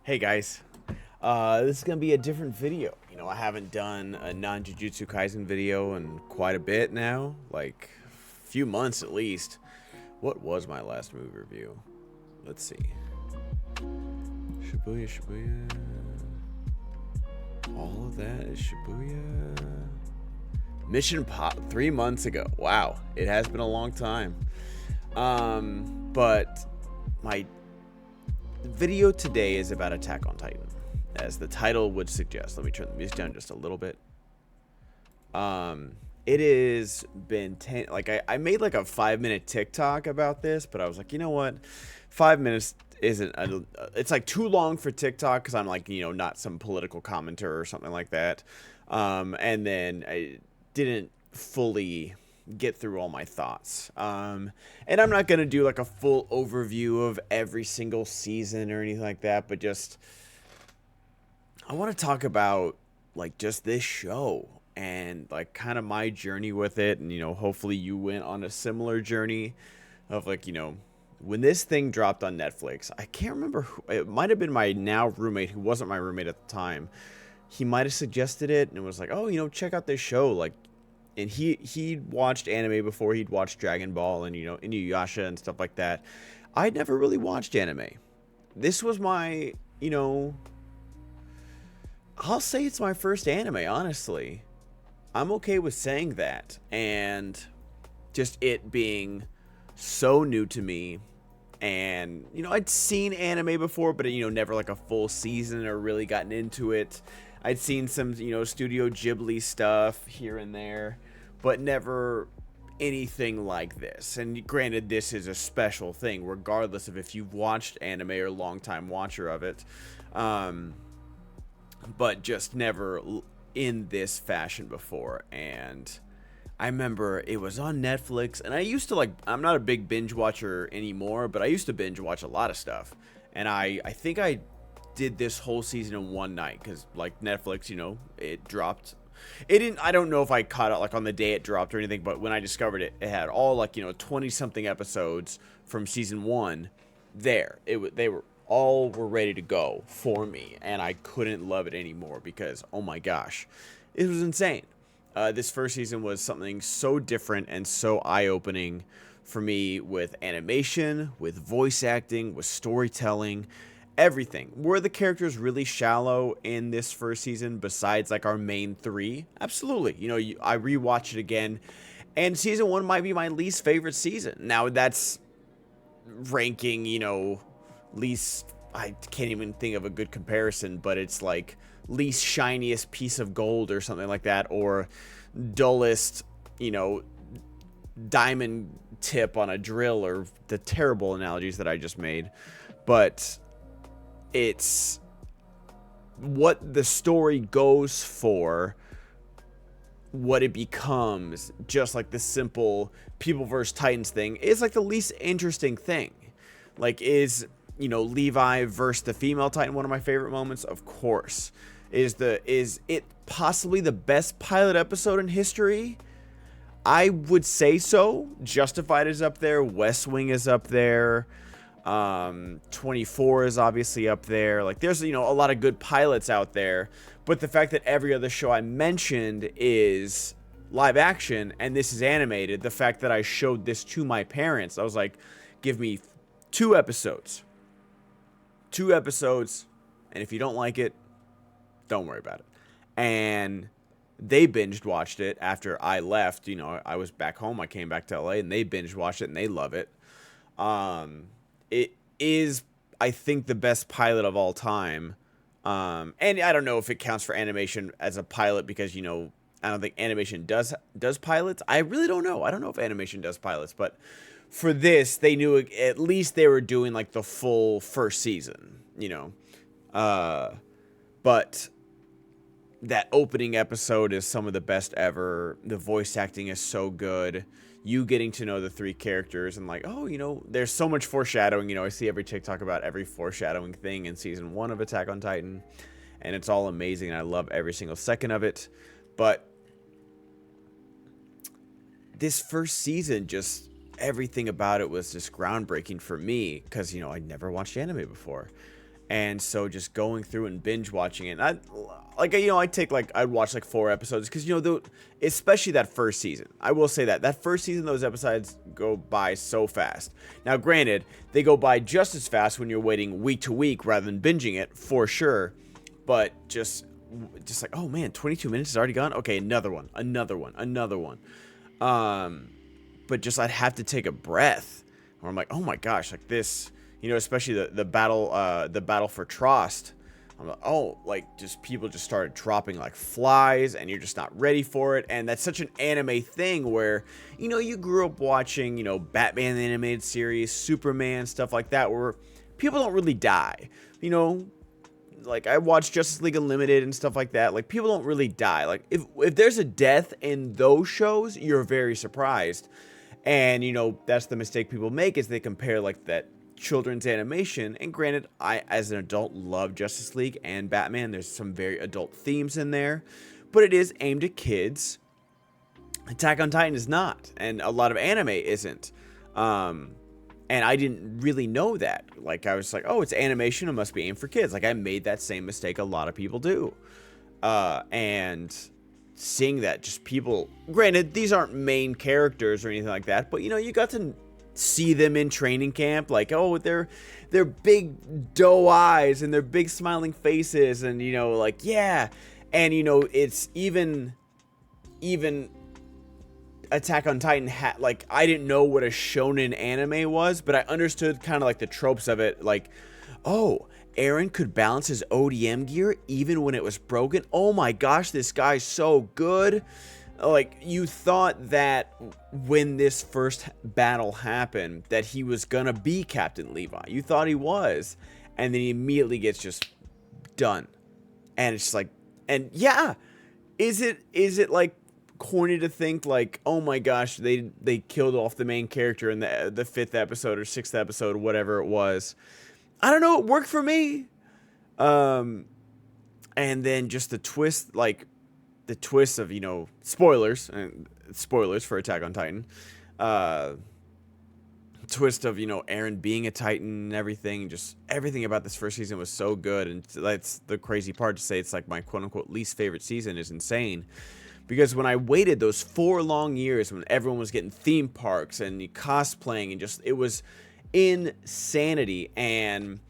Hey guys, this is gonna be a different video. I haven't done a non-Jujutsu Kaisen video in quite a bit now, like a few months at least. What was my last movie review? Let's see. Shibuya, Shibuya. All of that is Shibuya. Mission Pop 3 months ago. Wow, it has been a long time. But my video today is about Attack on Titan, as the title would suggest. Let me turn the music down just a little bit. It has been I made like a 5 minute TikTok about this, but I was like, you know what, 5 minutes isn't. It's like too long for TikTok because I'm like, not some political commenter or something like that. And then I didn't fully get through all my thoughts. And I'm not gonna do like a full overview of every single season or anything like that, but just I want to talk about like just this show and like kind of my journey with it, and hopefully you went on a similar journey of like, when this thing dropped on Netflix. I can't remember who, it might have been my now roommate who wasn't my roommate at the time. He might have suggested it and it was like, oh, check out this show, like, and he'd watched anime before. He'd watched Dragon Ball and Inuyasha and stuff like that. I'd never really watched anime. This was my, I'll say it's my first anime, honestly. I'm okay with saying that. And just it being so new to me. And, I'd seen anime before, but, never like a full season or really gotten into it. I'd seen some, Studio Ghibli stuff here and there, but never anything like this. And granted, this is a special thing, regardless of if you've watched anime or longtime watcher of it. But just never in this fashion before. And I remember it was on Netflix, and I used to I'm not a big binge watcher anymore, but I used to binge watch a lot of stuff. And I think I did this whole season in one night because like Netflix, it dropped. It didn't. I don't know if I caught it like on the day it dropped or anything, but when I discovered it, it had all like 20 something episodes from season one. There, they were all were ready to go for me, and I couldn't love it anymore because oh my gosh, it was insane. This first season was something so different and so eye-opening for me, with animation, with voice acting, with storytelling, everything. Were the characters really shallow in this first season besides like our main three? Absolutely. I rewatched it again, and season one might be my least favorite season. Now that's ranking, least, I can't even think of a good comparison, but it's like least shiniest piece of gold or something like that, or dullest, diamond tip on a drill, or the terrible analogies that I just made. But it's what the story goes for, what it becomes, just like the simple people versus Titans thing is like the least interesting thing. Like, is Levi versus the female Titan one of my favorite moments? Of course. Is it possibly the best pilot episode in history? I would say so. Justified is up there. West Wing is up there. 24 is obviously up there. Like, there's a lot of good pilots out there, but the fact that every other show I mentioned is live action and this is animated, the fact that I showed this to my parents, I was like, give me two episodes, and if you don't like it, don't worry about it. And they binged watched it after I left. I was back home. I came back to LA, and they binged watched it, and they love it. It is, I think, the best pilot of all time. And I don't know if it counts for animation as a pilot because, I don't think animation does pilots. I really don't know. I don't know if animation does pilots, but for this, they knew at least they were doing like the full first season, but that opening episode is some of the best ever. The voice acting is so good. You getting to know the three characters and like, oh, there's so much foreshadowing. I see every TikTok about every foreshadowing thing in season one of Attack on Titan, and it's all amazing. And I love every single second of it. But this first season, just everything about it was just groundbreaking for me because, I'd never watched anime before. And so just going through and binge watching it, I'd watch like 4 episodes because, especially that first season. I will say that first season, those episodes go by so fast. Now, granted, they go by just as fast when you're waiting week to week rather than binging it, for sure. But just like, oh man, 22 minutes is already gone. Okay, another one. But just I'd have to take a breath, or I'm like, oh my gosh, like this, especially the battle for Trost. I'm like, oh, like just people just started dropping like flies, and you're just not ready for it. And that's such an anime thing where, you grew up watching, Batman the animated series, Superman, stuff like that, where people don't really die. Like I watched Justice League Unlimited and stuff like that. Like people don't really die. Like if there's a death in those shows, you're very surprised. And that's the mistake people make, is they compare like that children's animation. And granted, I as an adult love Justice League and Batman. There's some very adult themes in there, but it is aimed at kids. Attack on Titan is not, and a lot of anime isn't. And I didn't really know that. Like, I was like, oh, it's animation, it must be aimed for kids. Like, I made that same mistake a lot of people do. And seeing that, just people... Granted, these aren't main characters or anything like that, but, you got to see them in training camp. Like, oh, their big doe eyes and their big smiling faces. And, like, yeah. And, it's even Attack on Titan like, I didn't know what a shonen anime was, but I understood kind of like the tropes of it. Like, oh, Eren could balance his ODM gear even when it was broken. Oh my gosh, this guy's so good. Like, you thought that when this first battle happened that he was gonna be Captain Levi. You thought he was, and then he immediately gets just done. And it's just like, and yeah, is it like corny to think like, oh my gosh, they killed off the main character in the 5th episode or 6th episode, whatever it was. I don't know, it worked for me. And then just the twist of, spoilers for Attack on Titan. Twist of, Eren being a Titan and everything. Just everything about this first season was so good, and that's the crazy part, to say it's like my quote unquote least favorite season is insane. Because when I waited those 4 long years when everyone was getting theme parks and cosplaying and just, it was insanity. And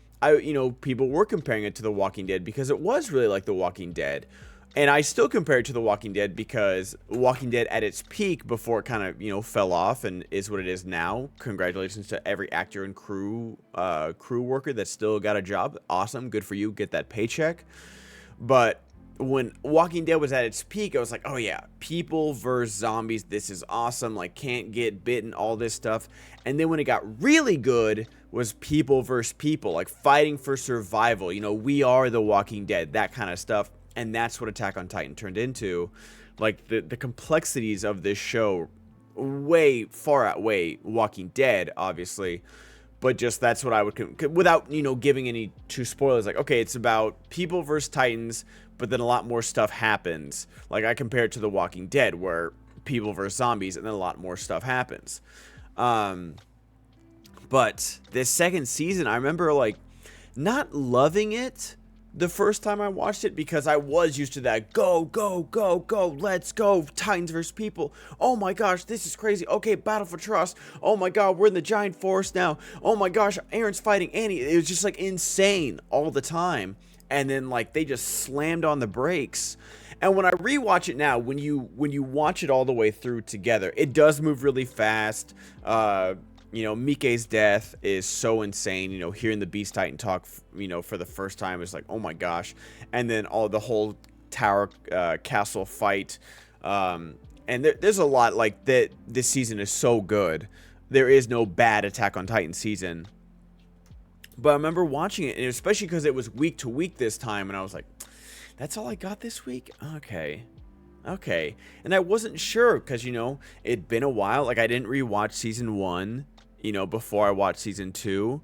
people were comparing it to The Walking Dead because it was really like The Walking Dead. And I still compare it to The Walking Dead because Walking Dead at its peak, before it kind of, fell off and is what it is now. Congratulations to every actor and crew worker that still got a job. Awesome. Good for you. Get that paycheck. But when Walking Dead was at its peak, I was like, oh yeah, people versus zombies, this is awesome, like can't get bitten, all this stuff. And then when it got really good was people versus people, like fighting for survival, we are the Walking Dead, that kind of stuff. And that's what Attack on Titan turned into. Like the complexities of this show way far outweigh Walking Dead, obviously. But just that's what I would, without, giving any true spoilers. Like, okay, it's about people versus Titans, but then a lot more stuff happens. Like, I compare it to The Walking Dead, where people versus zombies, and then a lot more stuff happens. But this second season, I remember, like, not loving it the first time I watched it, because I was used to that go, go, go, go, let's go, Titans versus people. Oh my gosh, this is crazy. Okay, battle for Trost. Oh my god, we're in the giant forest now. Oh my gosh, Eren's fighting Annie. It was just like insane all the time. And then like they just slammed on the brakes. And when I rewatch it now, when you watch it all the way through together, it does move really fast. Mike's death is so insane. Hearing the Beast Titan talk, for the first time is like, oh my gosh. And then the whole tower castle fight. And there's a lot like that. This season is so good. There is no bad Attack on Titan season. But I remember watching it, and especially because it was week to week this time, and I was like, that's all I got this week? Okay. And I wasn't sure because, it'd been a while. Like, I didn't rewatch season 1, before I watched season 2.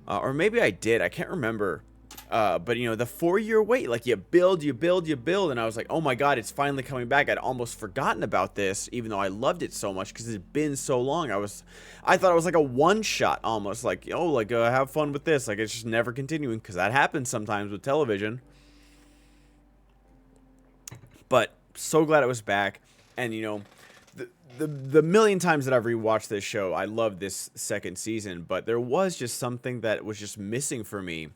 Or maybe I did. I can't remember. But you know, the 4-year wait, like you build, and I was like, oh my god, it's finally coming back. I'd almost forgotten about this, even though I loved it so much because it's been so long. I thought it was like a one shot almost, like, oh, like have fun with this, like it's just never continuing, because that happens sometimes with television. But so glad it was back, and you know, the million times that I've rewatched this show, I love this second season, but there was just something that was just missing for me.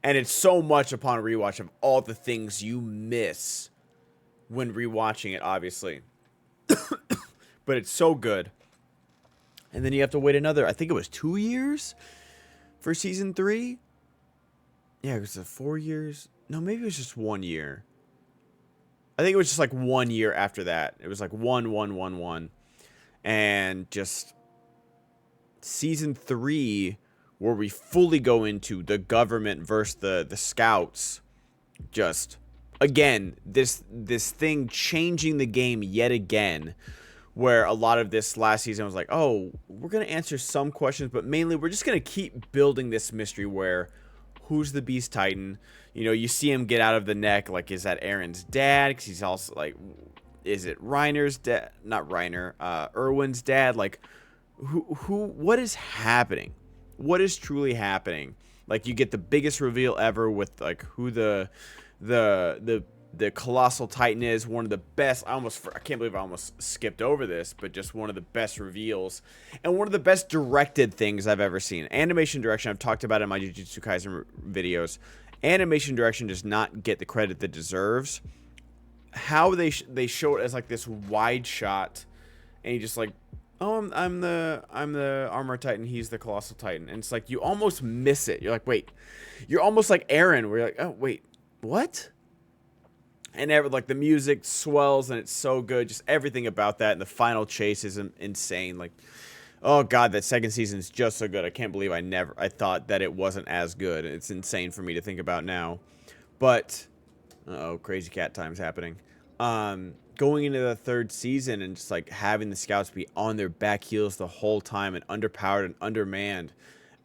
And it's so much upon rewatch of all the things you miss when rewatching it, obviously. But it's so good. And then you have to wait another, I think it was 2 years for season 3. Yeah, it was 4 years. No, maybe it was just 1 year. I think it was just like 1 year after that. It was like 1. And just season 3, where we fully go into the government versus the scouts. Just, again, this thing changing the game yet again, where a lot of this last season was like, oh, we're going to answer some questions, but mainly we're just going to keep building this mystery where who's the Beast Titan? You know, you see him get out of the neck, like, is that Aaron's dad? Because he's also, like, is it Reiner's dad? Not Reiner, Erwin's dad? Like, what is happening? What is truly happening? Like, you get the biggest reveal ever with, like, who the Colossal Titan is. One of the best. I can't believe I almost skipped over this, but just one of the best reveals and one of the best directed things I've ever seen. Animation direction, I've talked about in my Jujutsu Kaisen videos. Animation direction does not get the credit that it deserves. How they show it as like this wide shot, and you just like, oh, I'm the Armor Titan, he's the Colossal Titan. And it's like you almost miss it. You're like, wait. You're almost like Eren, where you're like, oh, wait, what? And like the music swells, and it's so good. Just everything about that. And the final chase is insane. Like, oh god, that second season is just so good. I can't believe I thought that it wasn't as good. It's insane for me to think about now. But, crazy cat time's happening. Going into the third season and just like having the scouts be on their back heels the whole time and underpowered and undermanned,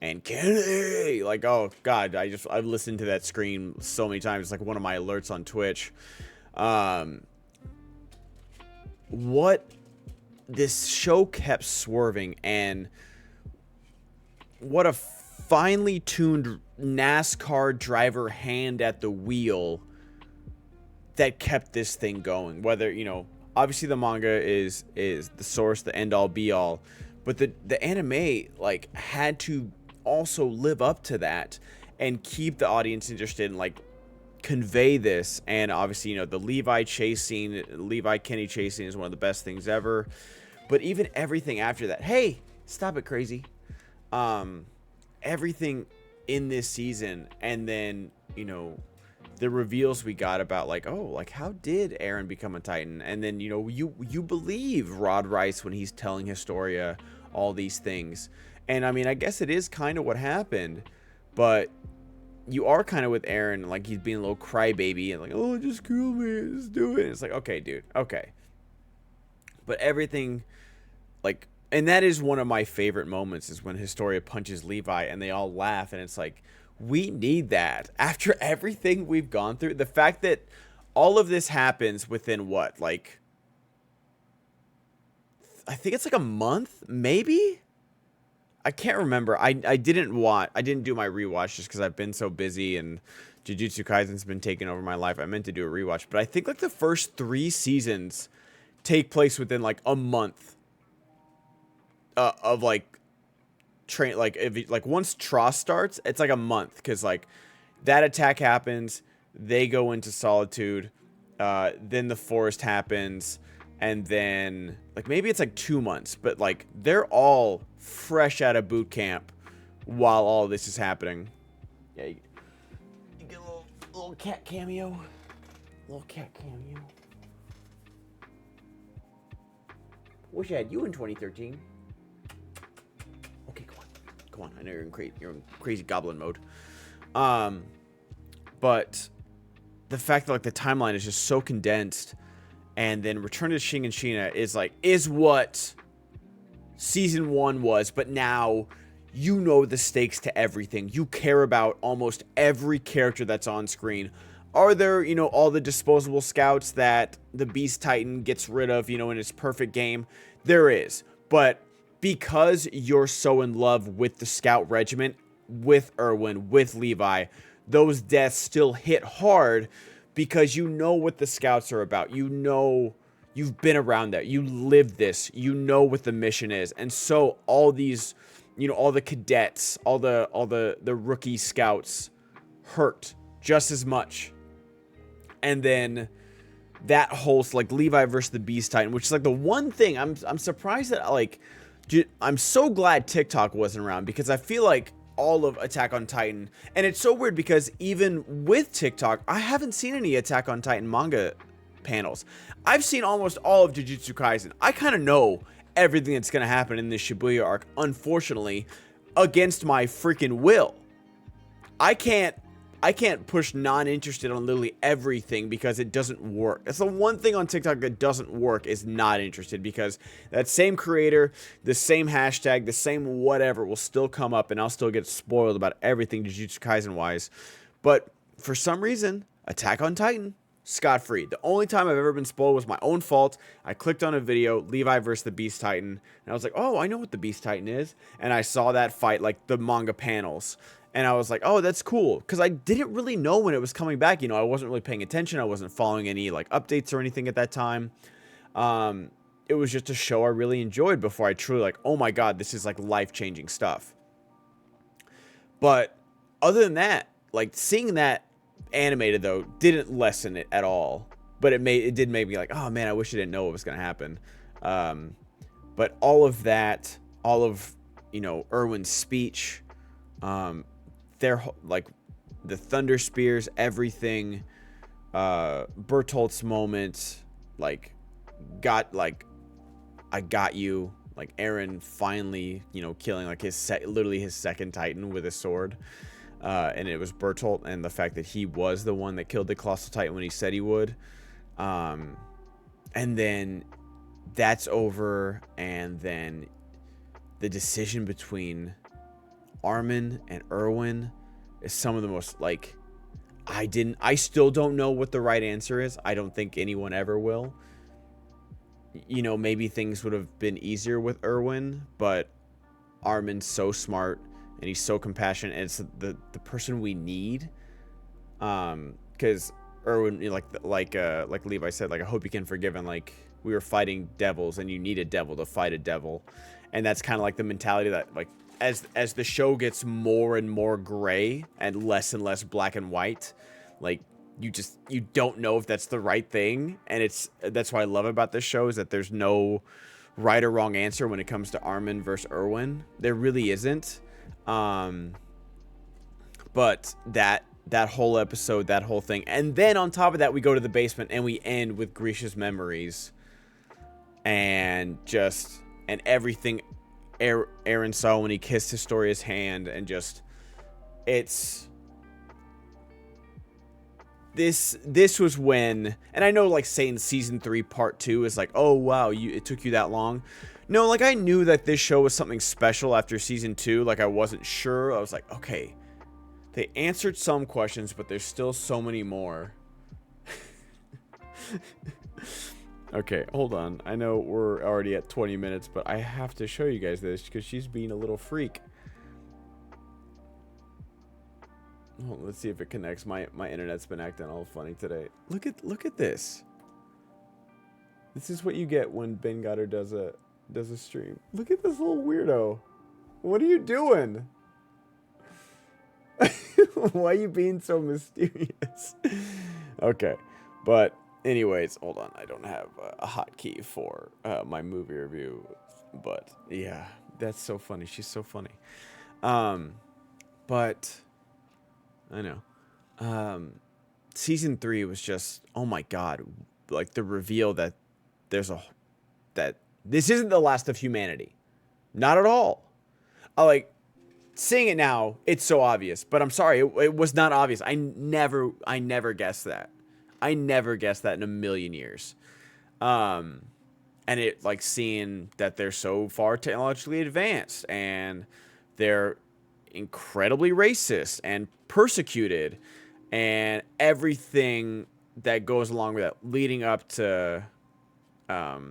and Kenny, like, oh god, I've listened to that scream so many times. It's like one of my alerts on Twitch. What this show kept swerving, and what a finely tuned NASCAR driver hand at the wheel that kept this thing going. Whether, you know, obviously the manga is the source, the end all be all, but the anime like had to also live up to that and keep the audience interested and like convey this. And obviously, you know, the Levi Kenny chase scene is one of the best things ever. But even everything after that, hey, stop it, crazy. Everything in this season, and then, you know, the reveals we got about like, oh, like how did Eren become a Titan? And then, you know, you believe Rod Reiss when he's telling Historia all these things. And I mean, I guess it is kind of what happened, but you are kind of with Eren, like he's being a little crybaby and like, oh, just kill me, just do it. And it's like, okay, dude, okay. But everything, like, and that is one of my favorite moments, is when Historia punches Levi and they all laugh, and it's like, we need that after everything we've gone through. The fact that all of this happens within what, like, I think it's like a month, maybe? I can't remember. I didn't do my rewatch just because I've been so busy and Jujutsu Kaisen's been taking over my life. I meant to do a rewatch, but I think like the first 3 seasons take place within like a month of like like if like once Tross starts, it's like a month, because like that attack happens, they go into solitude, then the forest happens, and then like maybe it's like 2 months, but like they're all fresh out of boot camp while all this is happening. Yeah, you get a little cat cameo. Wish I had you in 2013. Okay, go on. I know you're in crazy goblin mode. But the fact that like the timeline is just so condensed, and then Return to Shiganshina is what season 1 was, but now you know the stakes to everything. You care about almost every character that's on screen. Are there, all the disposable scouts that the Beast Titan gets rid of, in his perfect game? There is. But because you're so in love with the scout regiment, with Erwin, with Levi, those deaths still hit hard because you know what the scouts are about. You know, you've been around that. You lived this. You know what the mission is. And so all these, all the cadets, all the rookie scouts hurt just as much. And then that whole, like, Levi versus the Beast Titan, which is like the one thing I'm surprised that, like, I'm so glad TikTok wasn't around, because I feel like all of Attack on Titan, and it's so weird because even with TikTok, I haven't seen any Attack on Titan manga panels. I've seen almost all of Jujutsu Kaisen. I kind of know everything that's going to happen in this Shibuya arc, unfortunately, against my freaking will. I can't push non-interested on literally everything because it doesn't work. That's the one thing on TikTok that doesn't work, is not interested, because that same creator, the same hashtag, the same whatever will still come up and I'll still get spoiled about everything Jujutsu Kaisen wise. But for some reason, Attack on Titan, scot-free. The only time I've ever been spoiled was my own fault. I clicked on a video, Levi versus the Beast Titan, and I was like, oh, I know what the Beast Titan is. And I saw that fight, like the manga panels. And I was like, oh, that's cool. Because I didn't really know when it was coming back. I wasn't really paying attention. I wasn't following any, like, updates or anything at that time. It was just a show I really enjoyed before I truly, like, oh my god, this is, like, life-changing stuff. But other than that, like, seeing that animated, though, didn't lessen it at all. But it did make me like, oh, man, I wish I didn't know what was going to happen. But all of that, all of, Erwin's speech, they're like the Thunder Spears, everything, Bertolt's moment, like, I got you, like Eren finally, killing like literally his second Titan with a sword, and it was Bertolt, and the fact that he was the one that killed the Colossal Titan when he said he would, and then that's over, and then the decision between Armin and Erwin is some of the most, like, I still don't know what the right answer is. I don't think anyone ever will. Maybe things would have been easier with Erwin, but Armin's so smart and he's so compassionate, and it's the person we need. Because Erwin, like Levi said, like, I hope you can forgive, and like, we were fighting devils and you need a devil to fight a devil. And that's kind of like the mentality that, like, as the show gets more and more gray and less black and white, like, you don't know if that's the right thing. And that's what I love about this show, is that there's no right or wrong answer when it comes to Armin versus Erwin. There really isn't. But that whole episode, that whole thing, and then on top of that, we go to the basement and we end with Grisha's memories, and everything Eren saw when he kissed Historia's hand, and just, this was when, and I know, like, saying season 3 part 2 is like, oh wow, it took you that long. No, like, I knew that this show was something special after season 2. Like, I wasn't sure. I was like, okay, they answered some questions, but there's still so many more. Okay, hold on. I know we're already at 20 minutes, but I have to show you guys this because she's being a little freak. Oh, let's see if it connects. My internet's been acting all funny today. Look at this. This is what you get when Ben Goddard does a stream. Look at this little weirdo. What are you doing? Why are you being so mysterious? Okay, but anyways, hold on. I don't have a hotkey for my movie review, but yeah, that's so funny. She's so funny. But I know. Season 3 was just, oh my god, like, the reveal that that this isn't the last of humanity. Not at all. Like, seeing it now, it's so obvious, but I'm sorry, it was not obvious. I never guessed that. I never guessed that in a million years. And it, like, seeing that they're so far technologically advanced, and they're incredibly racist and persecuted, and everything that goes along with that, leading up to the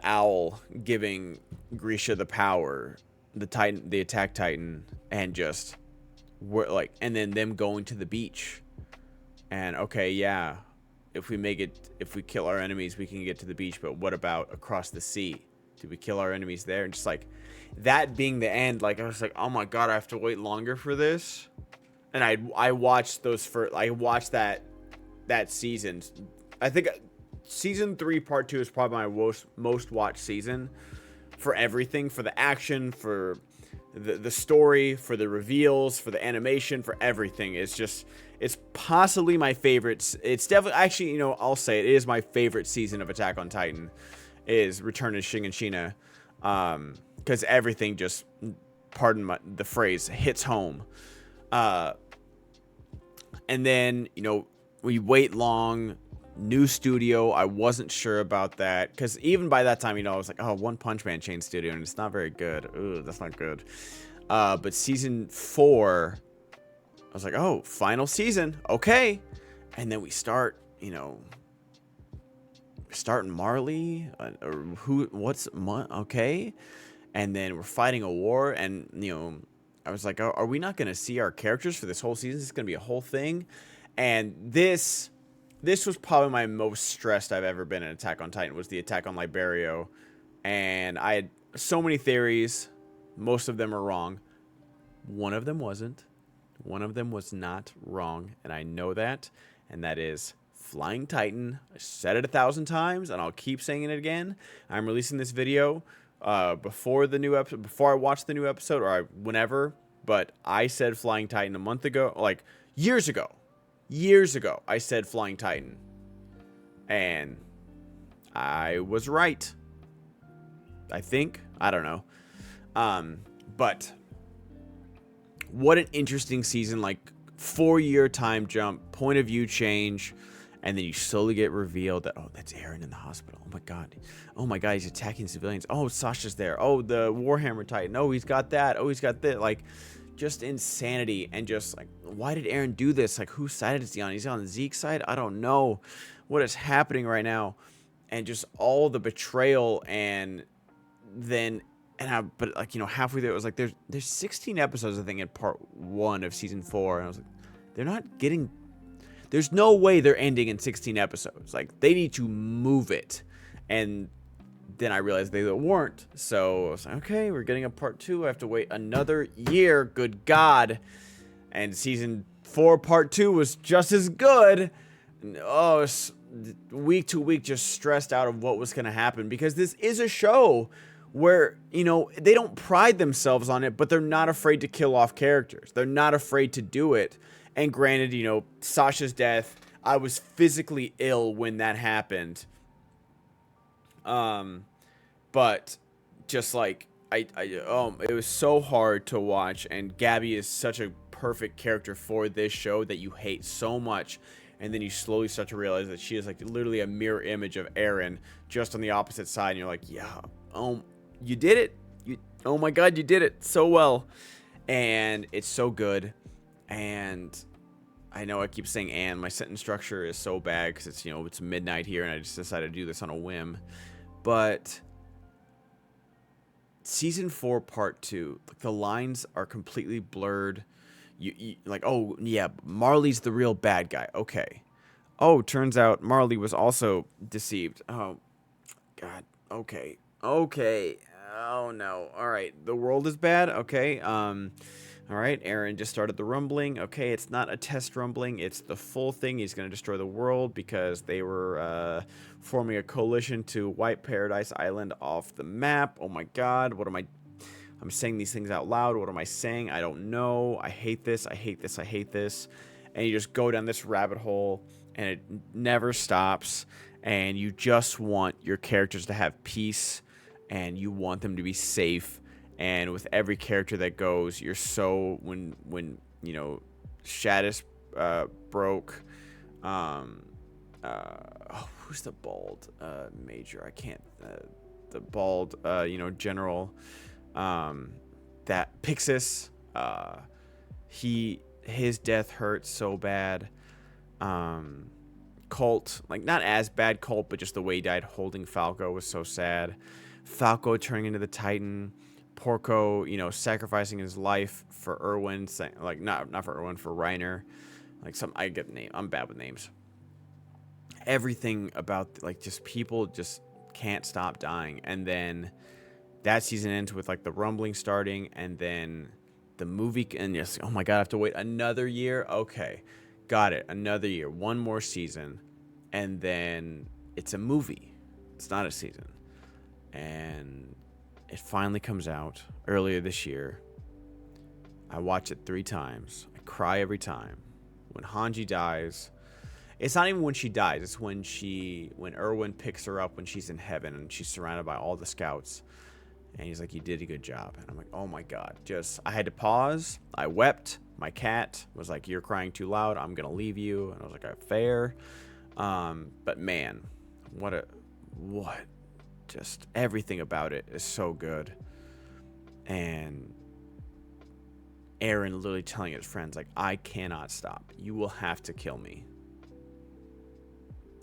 owl giving Grisha the power, the Titan, the Attack Titan, and just and then them going to the beach, and okay, yeah, if we kill our enemies, we can get to the beach, but what about across the sea? Do we kill our enemies there? And just like that being the end, like I was like, oh my god, I have to wait longer for this. And I watched that season. I think season 3 part 2 is probably my most watched season, for everything, for the action, for the story, for the reveals, for the animation, for everything. It's possibly my favorite. It's definitely, actually, I'll say it is my favorite season of Attack on Titan, is Return of Shiganshina, because everything just, pardon the phrase, hits home. And then, we wait long, new studio. I wasn't sure about that, because even by that time, I was like, oh, One Punch Man chain studio, and it's not very good. Ooh, that's not good. But season 4, I was like, oh, final season, okay. And then we start, starting Marley, okay. And then we're fighting a war, and, I was like, oh, are we not going to see our characters for this whole season? It's going to be a whole thing. And this was probably my most stressed I've ever been in Attack on Titan, was the attack on Liberio. And I had so many theories. Most of them are wrong. One of them wasn't. One of them was not wrong, and I know that. And that is Flying Titan. I said it 1,000 times, and I'll keep saying it again. I'm releasing this video before I watch the new episode, or whenever. But I said Flying Titan a month ago, like years ago. I said Flying Titan, and I was right, I think. I don't know. But what an interesting season. Like, 4-year time jump, point of view change, and then you slowly get revealed that, oh, that's Eren in the hospital. Oh my god, he's attacking civilians. Oh, Sasha's there. Oh, the Warhammer Titan. Oh, he's got that. Oh, he's got this. Like, just insanity. And just like, why did Eren do this? Like, whose side is he on? He's on Zeke's side? I don't know what is happening right now. And just all the betrayal. And then, but like, halfway there, it was like, there's 16 episodes, I think, in part 1 of season 4. And I was like, they're not getting, there's no way they're ending in 16 episodes. Like, they need to move it. And then I realized they weren't. So I was like, okay, we're getting a part 2. I have to wait another year. Good God. And season 4 part 2 was just as good. Oh, week to week, just stressed out of what was going to happen, because this is a show where, they don't pride themselves on it, but they're not afraid to kill off characters. They're not afraid to do it. And granted, Sasha's death, I was physically ill when that happened. But just like, it was so hard to watch, and Gabby is such a perfect character for this show that you hate so much. And then you slowly start to realize that she is like literally a mirror image of Eren, just on the opposite side. And you're like, yeah, you did it. Oh my god, you did it so well. And it's so good. And I know I keep saying and my sentence structure is so bad because it's, it's midnight here and I just decided to do this on a whim. But season 4 part 2, like, the lines are completely blurred. You like, oh yeah, Marley's the real bad guy. Okay. Oh, turns out Marley was also deceived. Oh god. Okay. Oh no. All right. The world is bad. Okay. All right, Eren just started the rumbling. Okay, it's not a test rumbling. It's the full thing. He's going to destroy the world because they were forming a coalition to wipe Paradise Island off the map. Oh my god, I'm saying these things out loud. What am I saying? I don't know. I hate this. And you just go down this rabbit hole, and it never stops. And you just want your characters to have peace, and you want them to be safe. And with every character that goes, you're so, when Shadis broke, who's the bald major? I can't, the bald, general, That Pixis, his death hurt so bad. Colt, like not as bad Colt, but just the way he died holding Falco was so sad. Falco turning into the Titan. Porco, sacrificing his life for Erwin, like not for Erwin, for Reiner. Like I get the name. I'm bad with names. Everything about like just people just can't stop dying, and then that season ends with like the rumbling starting, and then the movie, and yes, oh my god, I have to wait another year. Okay, got it, another year, one more season, and then it's a movie. It's not a season, and it finally comes out earlier this year. I watch it 3 times. I cry every time. When Hanji dies, it's not even when she dies. It's when Erwin picks her up when she's in heaven and she's surrounded by all the scouts. And he's like, you did a good job. And I'm like, oh my God. I had to pause. I wept. My cat was like, you're crying too loud. I'm going to leave you. And I was like, fair. But man, just everything about it is so good. And Eren literally telling his friends, like, I cannot stop. You will have to kill me.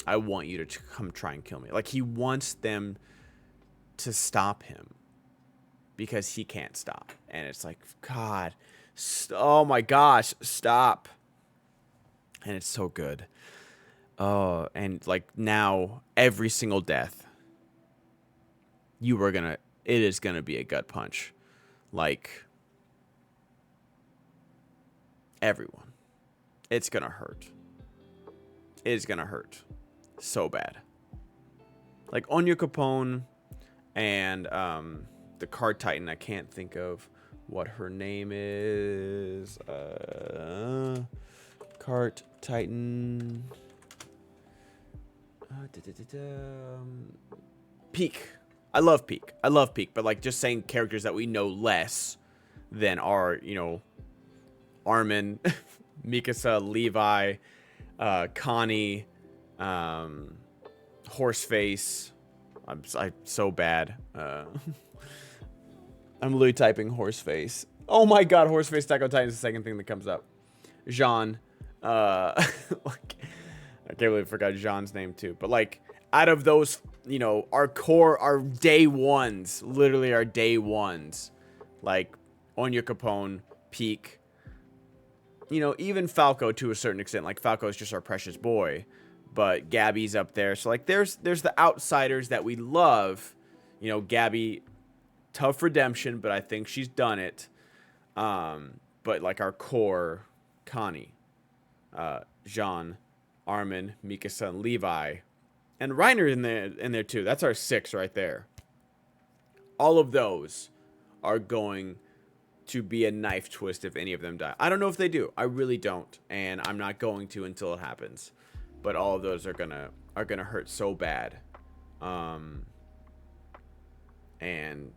I want you to come try and kill me. Like, he wants them to stop him because he can't stop. And it's like, God, oh my gosh, stop. And it's so good. Oh, and like now every single death, it is gonna be a gut punch. Like, everyone. It's gonna hurt. It is gonna hurt so bad. Like Onya Capone and the card titan, I can't think of what her name is. Cart Titan. Peak. I love Peak. But like just saying characters that we know less than are, Armin, Mikasa, Levi, Connie, Horseface. I'm so bad. I'm literally typing Horseface. Oh my God, Horseface Attack on Titan is the second thing that comes up. Jean. I can't believe I forgot Jean's name too. But like, out of those, our core, our day ones, literally our day ones, like Onya Capone, Peak, even Falco to a certain extent. Like Falco is just our precious boy, but Gabby's up there. So like, there's the outsiders that we love. Gabby, tough redemption, but I think she's done it. But like our core, Connie, Jean, Armin, Mikasa, and Levi, and Reiner in there too. That's our 6 right there. All of those are going to be a knife twist if any of them die. I don't know if they do. I really don't, and I'm not going to until it happens. But all of those are gonna hurt so bad. And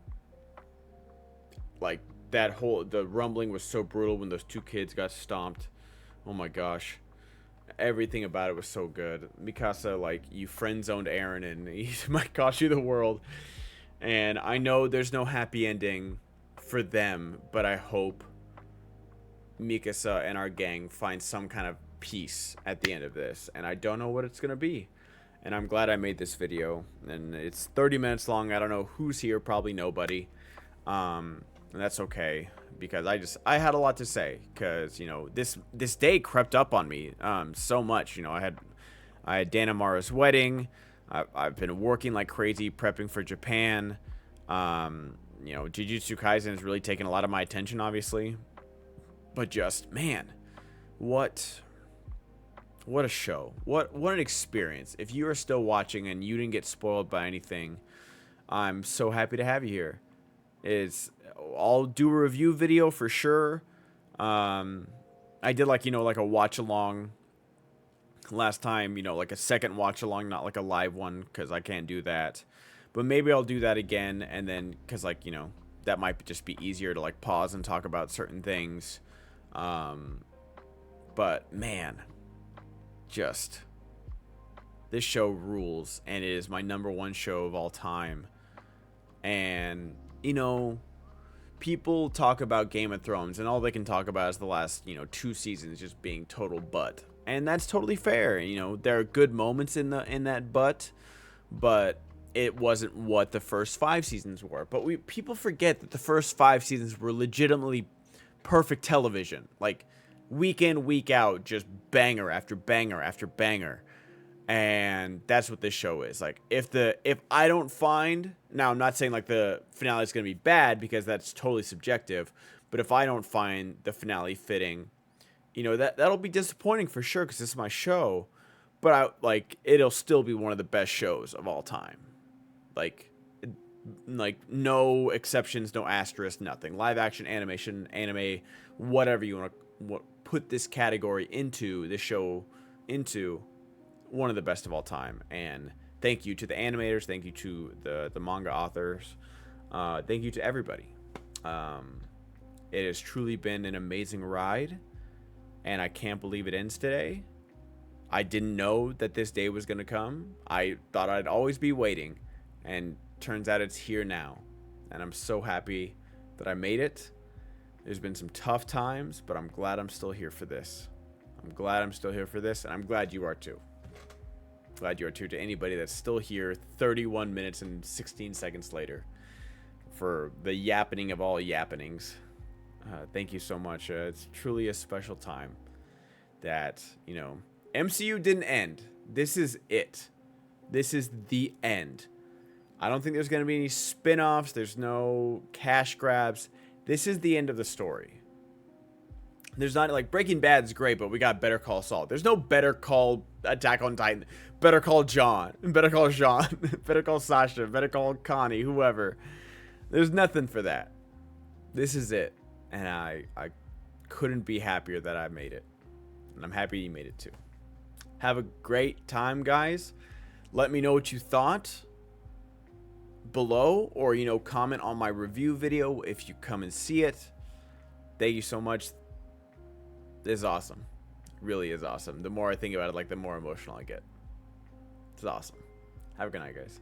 like the rumbling was so brutal when those 2 kids got stomped. Oh my gosh. Everything about it was so good. Mikasa, like, you friend-zoned Eren and he might cost you the world. And I know there's no happy ending for them, but I hope Mikasa and our gang find some kind of peace at the end of this. And I don't know what it's going to be. And I'm glad I made this video. And it's 30 minutes long. I don't know who's here. Probably nobody. And that's okay. Because I had a lot to say. Because, this day crept up on me so much. I had Danamara's wedding. I've been working like crazy prepping for Japan. Jujutsu Kaisen has really taken a lot of my attention, obviously. But just, man, what a show. What an experience. If you are still watching and you didn't get spoiled by anything, I'm so happy to have you here. I'll do a review video for sure. I did like a watch along last time, like a second watch along, not like a live one, because I can't do that. But maybe I'll do that again, and then because that might just be easier to like pause and talk about certain things. But man, just this show rules, and it is my #1 show of all time. And people talk about Game of Thrones and all they can talk about is the last, 2 seasons just being total butt. And that's totally fair. There are good moments in that but it wasn't what the first 5 seasons were. But people forget that the first 5 seasons were legitimately perfect television. Like week in, week out, just banger after banger after banger. And that's what this show is. Like if I don't find, now I'm not saying like the finale is going to be bad because that's totally subjective, but if I don't find the finale fitting, that'll be disappointing for sure because this is my show, but it'll still be one of the best shows of all time. Like no exceptions, no asterisk, nothing. Live action, animation, anime, whatever you want to put this category into, this show into, one of the best of all time. And thank you to the animators, thank you to the manga authors, thank you to everybody. It has truly been an amazing ride, and I can't believe it ends today. I didn't know that this day was going to come. I thought I'd always be waiting, and turns out it's here now. And I'm so happy that I made it. There's been some tough times, but I'm glad I'm still here for this. I'm glad I'm still here for this, and I'm glad you are too. Glad you are too, to anybody that's still here 31 minutes and 16 seconds later for the yappening of all yappenings. Thank you so much. It's truly a special time that, MCU didn't end. This is it. This is the end. I don't think there's going to be any spin-offs. There's no cash grabs. This is the end of the story. There's not, like, Breaking Bad's great, but we got Better Call Saul. There's no Better Call Attack on Titan. Better Call John. Better Call Jean. Better Call Sasha. Better Call Connie. Whoever. There's nothing for that. This is it. And I couldn't be happier that I made it. And I'm happy you made it too. Have a great time, guys. Let me know what you thought below, or, comment on my review video if you come and see it. Thank you so much. This is awesome. It really is awesome. The more I think about it, the more emotional I get. It's awesome. Have a good night, guys.